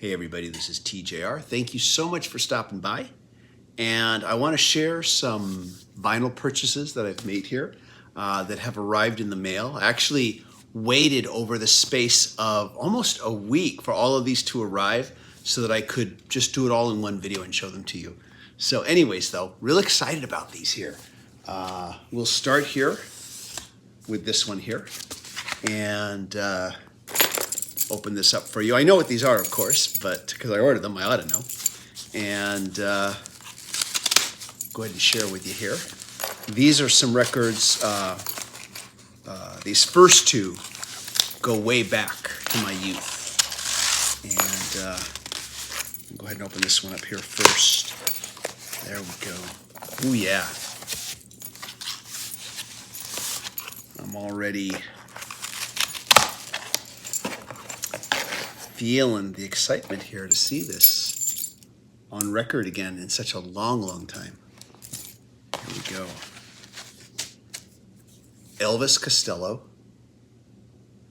Hey everybody, this is TJR. Thank you so much for stopping by. And I want to share some vinyl purchases that I've made here that have arrived in the mail. I actually waited over the space of almost a week for all of these to arrive so that I could just do it all in one video and show them to you. So anyways though, real excited about these here. We'll start here with this one here and open this up for you. I know what these are, of course, but because I ordered them, I ought to know. And go ahead and share with you here. These are some records. These first two go way back to my youth. And I'll go ahead and open this one up here first. There we go. Ooh, yeah. I'm already feeling the excitement here to see this on record again in such a long time. Here we go. Elvis Costello,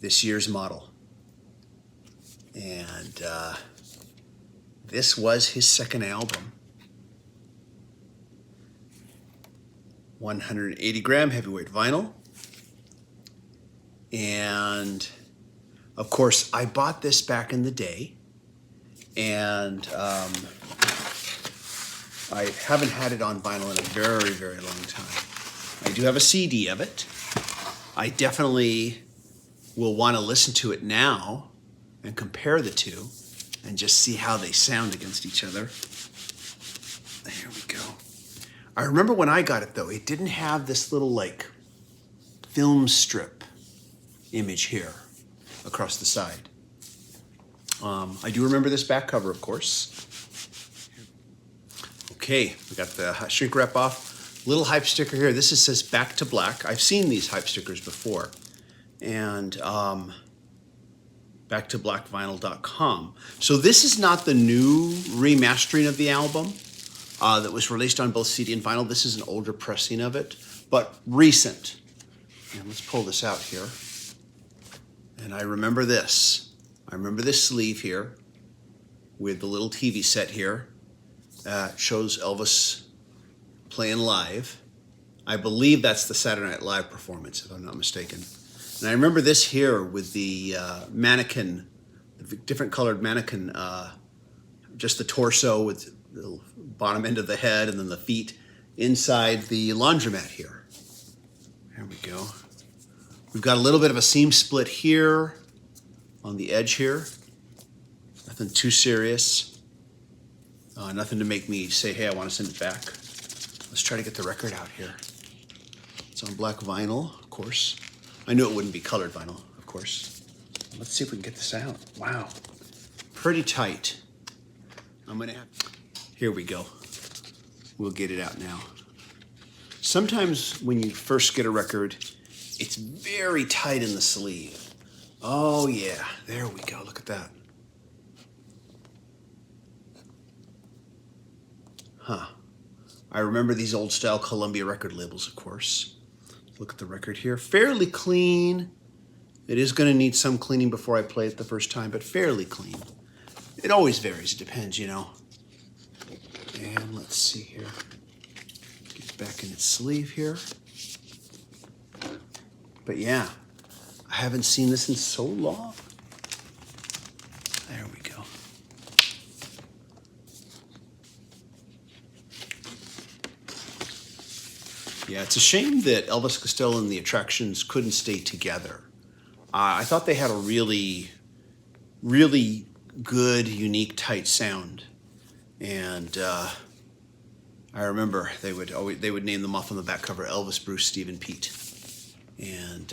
this year's model. And this was his second album. 180 gram heavyweight vinyl. And of course, I bought this back in the day, and I haven't had it on vinyl in a very long time. I do have a CD of it. I definitely will want to listen to it now and compare the two and just see how they sound against each other. There we go. I remember when I got it, though, it didn't have this little, like, film strip image here across the side. I do remember this back cover, of course. Okay, we got the shrink wrap off. Little hype sticker here. This says Back to Black. I've seen these hype stickers before. And backtoblackvinyl.com. So this is not the new remastering of the album that was released on both CD and vinyl. This is an older pressing of it, but recent. And let's pull this out here. And I remember this. I remember this sleeve here with the little TV set here. Shows Elvis playing live. I believe that's the Saturday Night Live performance, if I'm not mistaken. And I remember this here with the mannequin, the different colored mannequin, just the torso with the bottom end of the head and then the feet inside the laundromat here. There we go. We've got a little bit of a seam split here on the edge here. Nothing too serious. Nothing to make me say, hey, I want to send it back. Let's try to get the record out here. It's on black vinyl, of course. I knew it wouldn't be colored vinyl, of course. Let's see if we can get this out. Wow. Pretty tight. I'm going to have... Here we go. We'll get it out now. Sometimes when you first get a record, it's very tight in the sleeve. Oh yeah, there we go, look at that. Huh. I remember these old style Columbia record labels, of course. Look at the record here, fairly clean. It is gonna need some cleaning before I play it the first time, but fairly clean. It always varies, it depends, you know. And let's see here. Get it back in its sleeve here. But yeah, I haven't seen this in so long. There we go. Yeah, it's a shame that Elvis Costello and the Attractions couldn't stay together. I thought they had a really good, unique, tight sound. And I remember they would name them off on the back cover, Elvis, Bruce, Steve, and Pete. And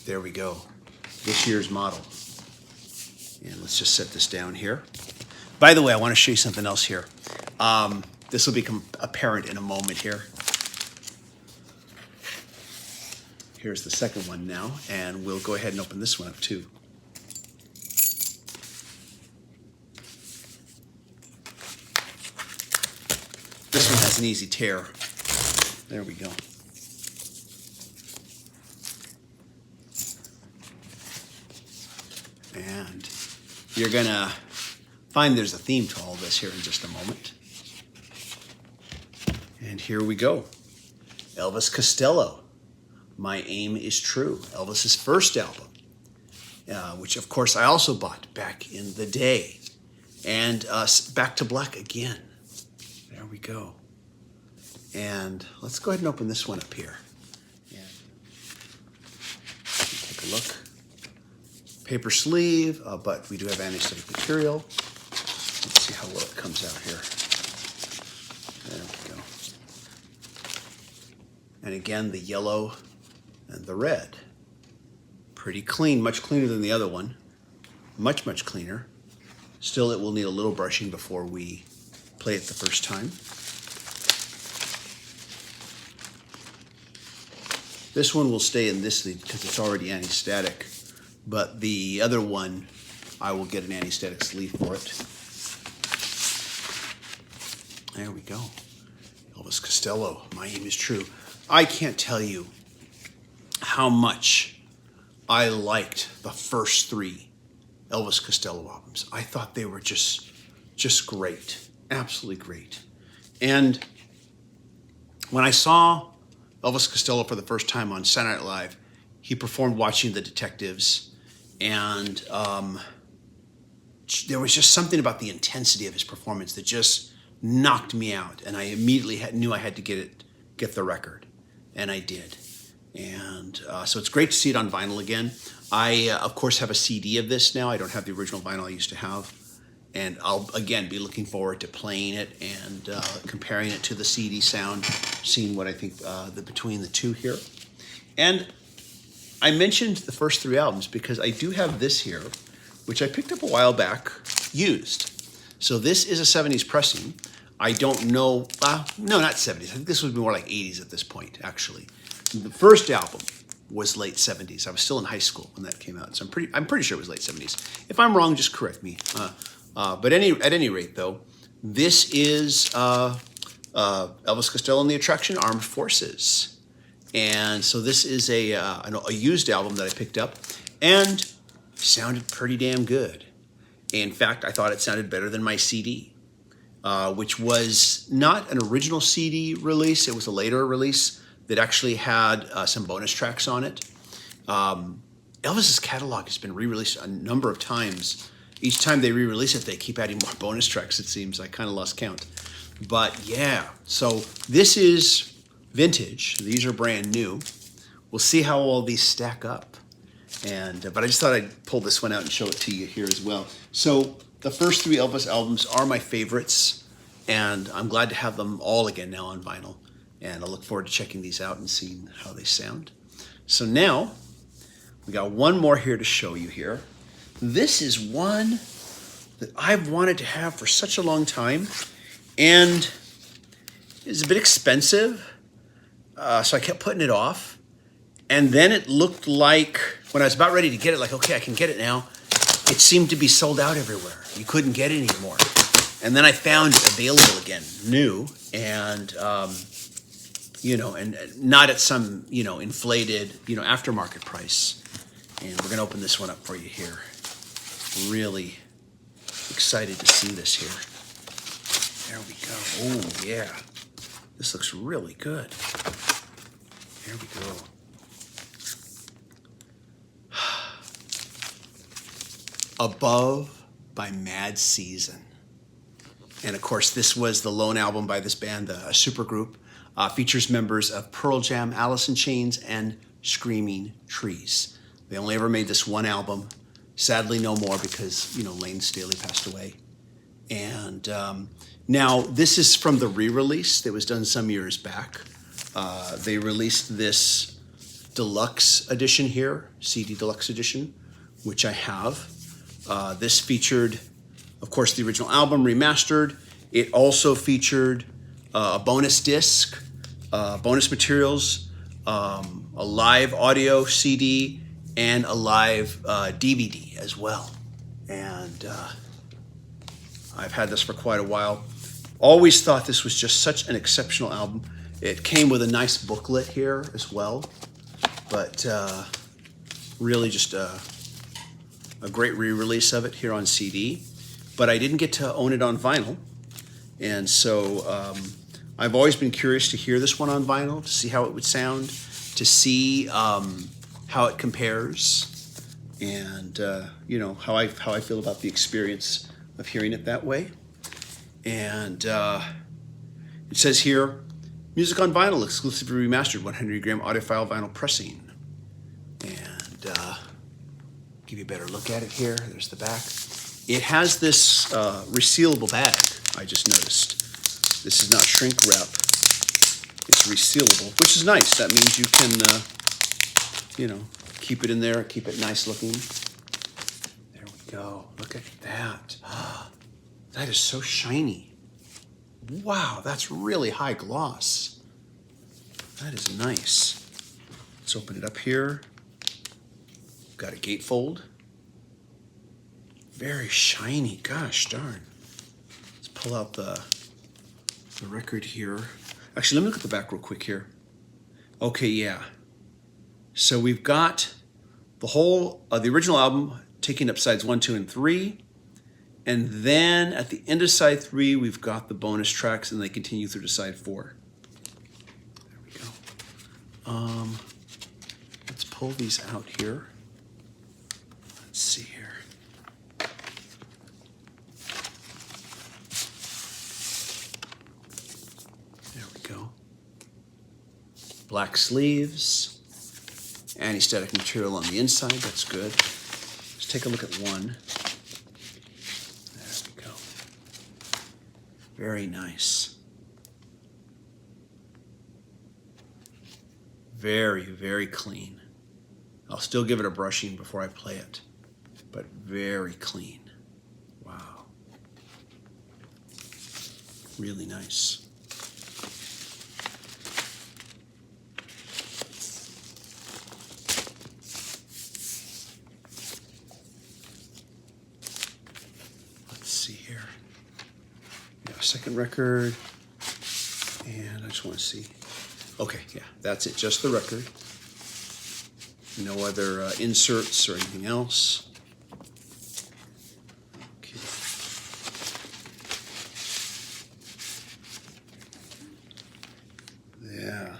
there we go, this year's model. And let's just set this down here. By the way, I want to show you something else here. This will become apparent in a moment here. Here's the second one now, and we'll go ahead and open this one up too. This one has an easy tear. There we go. And you're gonna find there's a theme to all this here in just a moment. And here we go. Elvis Costello, My Aim is True. Elvis's first album, which of course I also bought back in the day. And Back to Black again. There we go. And let's go ahead and open this one up here. And take a look. Paper sleeve, but we do have anti-static material. Let's see how well it comes out here. There we go. And again, the yellow and the red. Pretty clean, much cleaner than the other one. Much, much cleaner. Still, it will need a little brushing before we play it the first time. This one will stay in this sleeve because it's already anti-static, but the other one, I will get an anti-static sleeve for it. There we go. Elvis Costello, My Aim is True. I can't tell you how much I liked the first three Elvis Costello albums. I thought they were just great, absolutely great. And when I saw Elvis Costello for the first time on Saturday Night Live, he performed Watching the Detectives, and there was just something about the intensity of his performance that just knocked me out, and I immediately knew I had to get the record, and I did. And so it's great to see it on vinyl again. I, of course, have a CD of this now. I don't have the original vinyl I used to have. And I'll, again, be looking forward to playing it and comparing it to the CD sound, seeing what I think between the two here. And I mentioned the first three albums because I do have this here, which I picked up a while back, used. So this is a 70s pressing. I don't know, no, not 70s. I think this would be more like 80s at this point, actually. The first album was late 70s. I was still in high school when that came out, so I'm pretty sure it was late 70s. If I'm wrong, just correct me. But at any rate, though, this is Elvis Costello and the Attraction Armed Forces, and so this is a used album that I picked up, and sounded pretty damn good. In fact, I thought it sounded better than my CD, which was not an original CD release. It was a later release that actually had some bonus tracks on it. Elvis's catalog has been re-released a number of times. Each time they re-release it, they keep adding more bonus tracks, it seems. I kind of lost count. But yeah, so this is vintage. These are brand new. We'll see how all these stack up. But I just thought I'd pull this one out and show it to you here as well. So the first three Elvis albums are my favorites, and I'm glad to have them all again now on vinyl. And I look forward to checking these out and seeing how they sound. So now, we got one more here to show you here. This is one that I've wanted to have for such a long time, and it's a bit expensive, so I kept putting it off. And then it looked like, when I was about ready to get it, like, okay, I can get it now, it seemed to be sold out everywhere. You couldn't get it anymore. And then I found it available again, new, and and not at some, inflated, aftermarket price. And we're gonna open this one up for you here. Really excited to see this here. There we go. Oh yeah, this looks really good. Here we go. Above by Mad Season. And of course, this was the lone album by this band, a supergroup. Features members of Pearl Jam, Alice in Chains, and Screaming Trees. They only ever made this one album. Sadly, no more because, Lane Staley passed away. And now, this is from the re-release that was done some years back. They released this deluxe edition here, CD deluxe edition, which I have. This featured, of course, the original album remastered. It also featured a bonus disc, bonus materials, a live audio CD, and a live DVD as well. And I've had this for quite a while. Always thought this was just such an exceptional album. It came with a nice booklet here as well, but really just a great re-release of it here on CD, but I didn't get to own it on vinyl. And so I've always been curious to hear this one on vinyl, to see how it would sound, to see how it compares, and you know, how I feel about the experience of hearing it that way. And it says here, music on vinyl, exclusively remastered, 100-gram audiophile vinyl pressing. And give you a better look at it here. There's the back. It has this resealable bag, I just noticed. This is not shrink wrap. It's resealable, which is nice. That means you can, you know, keep it in there, keep it nice looking. There we go. Look at that. That is so shiny. Wow, that's really high gloss. That is nice. Let's open it up here. Got a gatefold. Very shiny, gosh darn. Let's pull out the record here. Actually, let me look at the back real quick here. Okay, yeah. So we've got the whole, the original album taking up sides 1, 2, and 3. And then at the end of side 3, we've got the bonus tracks, and they continue through to side 4. There we go. Let's pull these out here. Let's see here. There we go. Black sleeves. Anti-static material on the inside. That's good. Let's take a look at one. There we go. Very nice. Very, very clean. I'll still give it a brushing before I play it, but very clean. Wow. Really nice. Let's see here. Yeah, second record. And I just want to see. Okay, yeah, that's it, just the record. No other inserts or anything else. Okay. Yeah,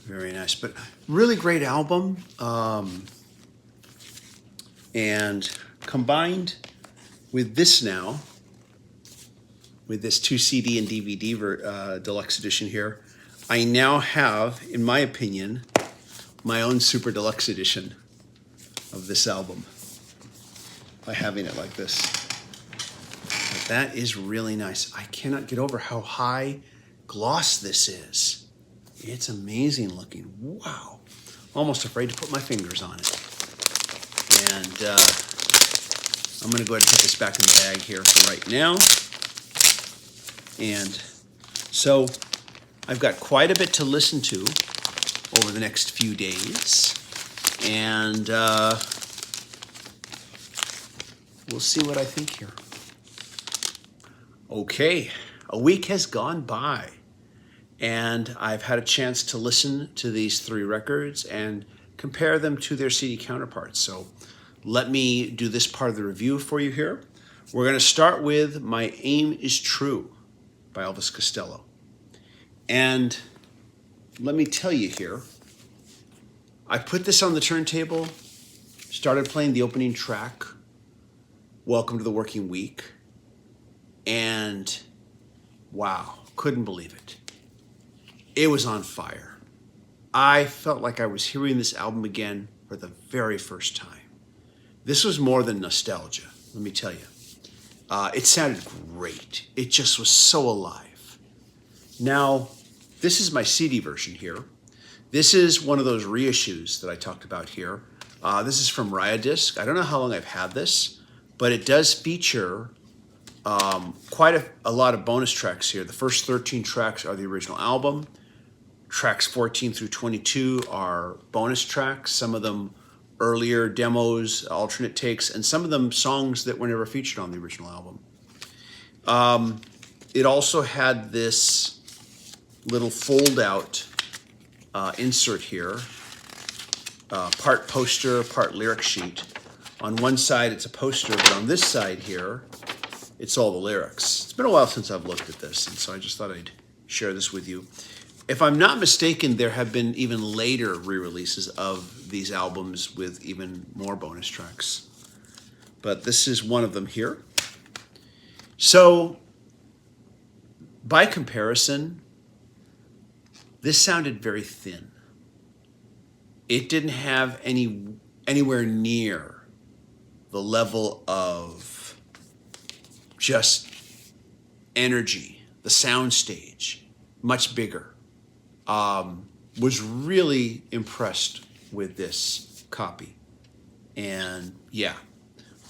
very nice, but really great album. And combined with this now, with this 2 CD and DVD deluxe edition here, I now have, in my opinion, my own super deluxe edition of this album by having it like this. But that is really nice. I cannot get over how high gloss this is. It's amazing looking. Wow. Almost afraid to put my fingers on it. And I'm going to go ahead and put this back in the bag here for right now. And so I've got quite a bit to listen to over the next few days, and we'll see what I think here. Okay, a week has gone by, and I've had a chance to listen to these 3 records and compare them to their CD counterparts. So let me do this part of the review for you here. We're going to start with My Aim is True by Elvis Costello. And let me tell you here, I put this on the turntable, started playing the opening track, Welcome to the Working Week, and wow, couldn't believe it. It was on fire. I felt like I was hearing this album again for the very first time. This was more than nostalgia, let me tell you. It sounded great. It just was so alive. Now, this is my CD version here. This is one of those reissues that I talked about here. This is from Disc. I don't know how long I've had this, but it does feature quite a lot of bonus tracks here. The first 13 tracks are the original album. Tracks 14 through 22 are bonus tracks, some of them earlier demos, alternate takes, and some of them songs that were never featured on the original album. It also had this little fold-out insert here, part poster, part lyric sheet, On one side, it's a poster, but on this side here, it's all the lyrics. It's been a while since I've looked at this, and so I just thought I'd share this with you. If I'm not mistaken, there have been even later re-releases of these albums with even more bonus tracks. But this is one of them here. So, by comparison, this sounded very thin. It didn't have anywhere near the level of just energy. The soundstage, much bigger. Was really impressed with this copy. And yeah,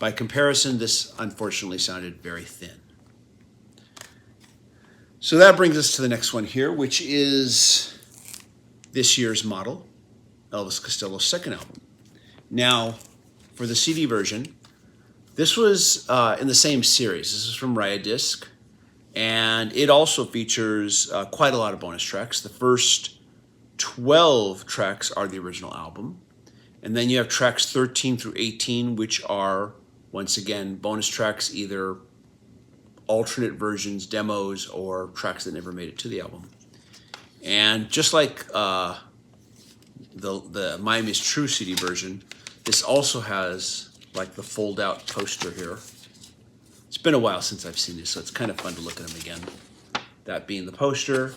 by comparison, this unfortunately sounded very thin. So that brings us to the next one here, which is this year's model, Elvis Costello's second album. Now, for the CD version, this was in the same series. This is from Riot Disc, and it also features quite a lot of bonus tracks. The first 12 tracks are the original album, and then you have tracks 13 through 18, which are, once again, bonus tracks, either alternate versions, demos, or tracks that never made it to the album. And just like the Miami's True CD version, this also has like the fold-out poster here. It's been a while since I've seen this, so it's kind of fun to look at them again. That being the poster.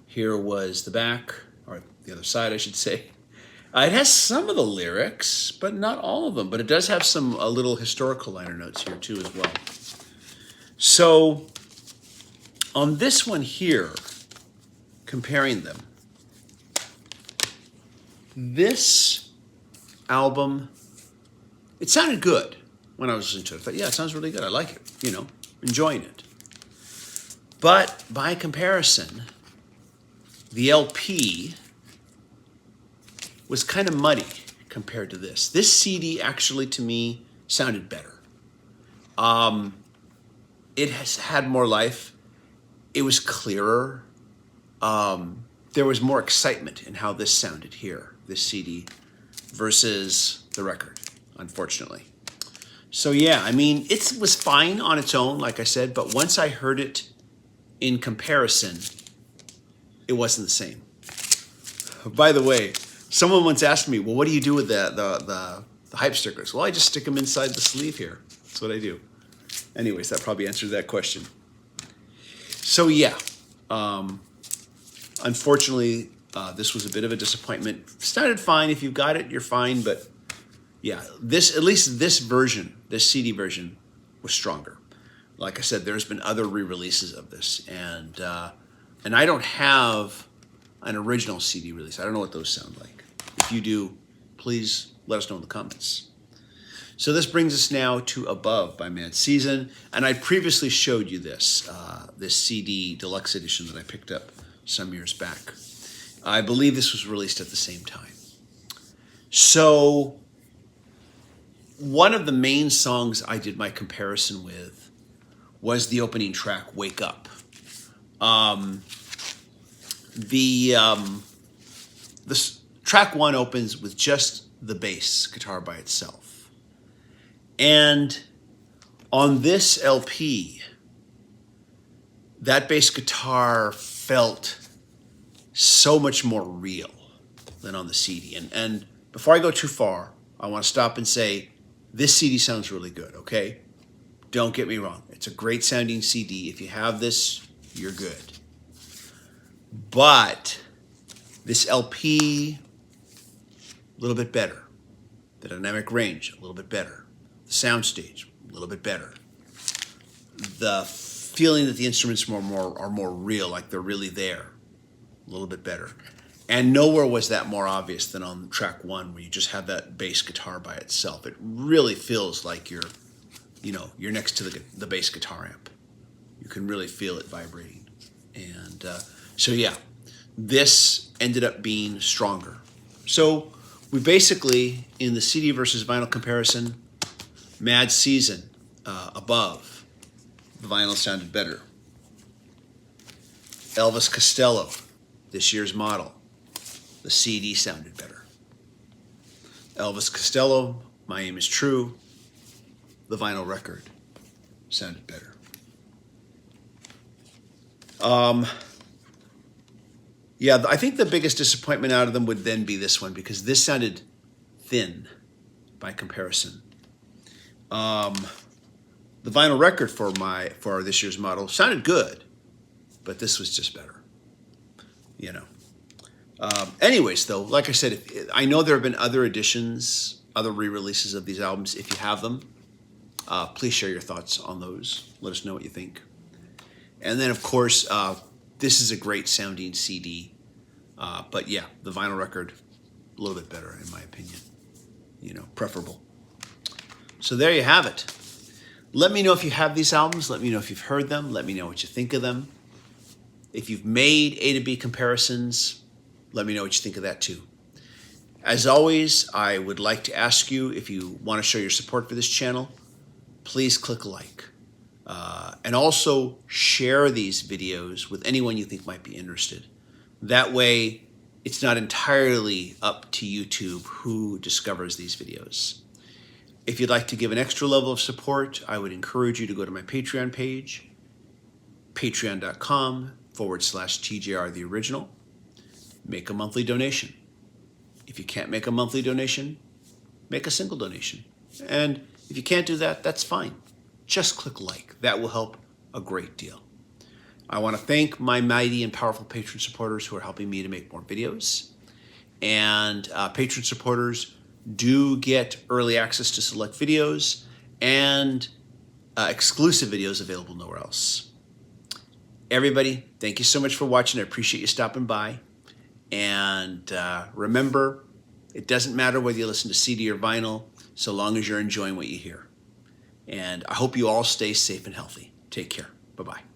Here was the back, or the other side, I should say. It has some of the lyrics, but not all of them. But it does have some little historical liner notes here too as well. So on this one here, comparing them, this album, it sounded good when I was listening to it. I thought, yeah, it sounds really good. I like it, enjoying it. But by comparison, the LP was kind of muddy compared to this. This CD actually, to me, sounded better. It has had more life. It was clearer. There was more excitement in how this sounded here, this CD, versus the record, unfortunately. So yeah, I mean, it was fine on its own, like I said, but once I heard it in comparison, it wasn't the same. By the way, someone once asked me, well, what do you do with the hype stickers? Well, I just stick them inside the sleeve here. That's what I do. Anyways, that probably answered that question. So yeah, unfortunately, this was a bit of a disappointment. Sounded fine. If you've got it, you're fine. But yeah, at least this version, this CD version, was stronger. Like I said, there's been other re-releases of this, and I don't have an original CD release. I don't know what those sound like. If you do, please let us know in the comments. So this brings us now to Above by Mad Season, and I previously showed you this CD deluxe edition that I picked up some years back. I believe this was released at the same time. So one of the main songs I did my comparison with was the opening track, Wake Up. This track one opens with just the bass guitar by itself. And on this LP, that bass guitar felt so much more real than on the CD. And before I go too far, I want to stop and say, this CD sounds really good, okay? Don't get me wrong. It's a great sounding CD. If you have this, you're good. But this LP, a little bit better. The dynamic range, a little bit better. The soundstage, a little bit better. The feeling that the instruments are more real, like they're really there, a little bit better. And nowhere was that more obvious than on track one, where you just have that bass guitar by itself. It really feels like you're next to the bass guitar amp. You can really feel it vibrating. And so yeah, this ended up being stronger. So we basically, in the CD versus vinyl comparison, Mad Season, Above, the vinyl sounded better. Elvis Costello, this year's model, the CD sounded better. Elvis Costello, my aim is true. The vinyl record sounded better. Yeah, I think the biggest disappointment out of them would then be this one, because this sounded thin by comparison. The vinyl record for this year's model sounded good, but this was just better, you know. Anyways, though, like I said, I know there have been other editions, other re-releases of these albums. If you have them, please share your thoughts on those. Let us know what you think. And then, of course, this is a great sounding CD. But yeah, the vinyl record, a little bit better in my opinion. You know, preferable. So there you have it. Let me know if you have these albums. Let me know if you've heard them. Let me know what you think of them. If you've made A to B comparisons, let me know what you think of that too. As always, I would like to ask you, if you want to show your support for this channel, please click like. And also share these videos with anyone you think might be interested. That way, it's not entirely up to YouTube who discovers these videos. If you'd like to give an extra level of support, I would encourage you to go to my Patreon page, patreon.com/TJR the original. Make a monthly donation. If you can't make a monthly donation, make a single donation. And if you can't do that, that's fine. Just click like. That will help a great deal. I want to thank my mighty and powerful patron supporters who are helping me to make more videos. And patron supporters do get early access to select videos and exclusive videos available nowhere else. Everybody, thank you so much for watching. I appreciate you stopping by. And remember, it doesn't matter whether you listen to CD or vinyl, so long as you're enjoying what you hear. And I hope you all stay safe and healthy. Take care. Bye-bye.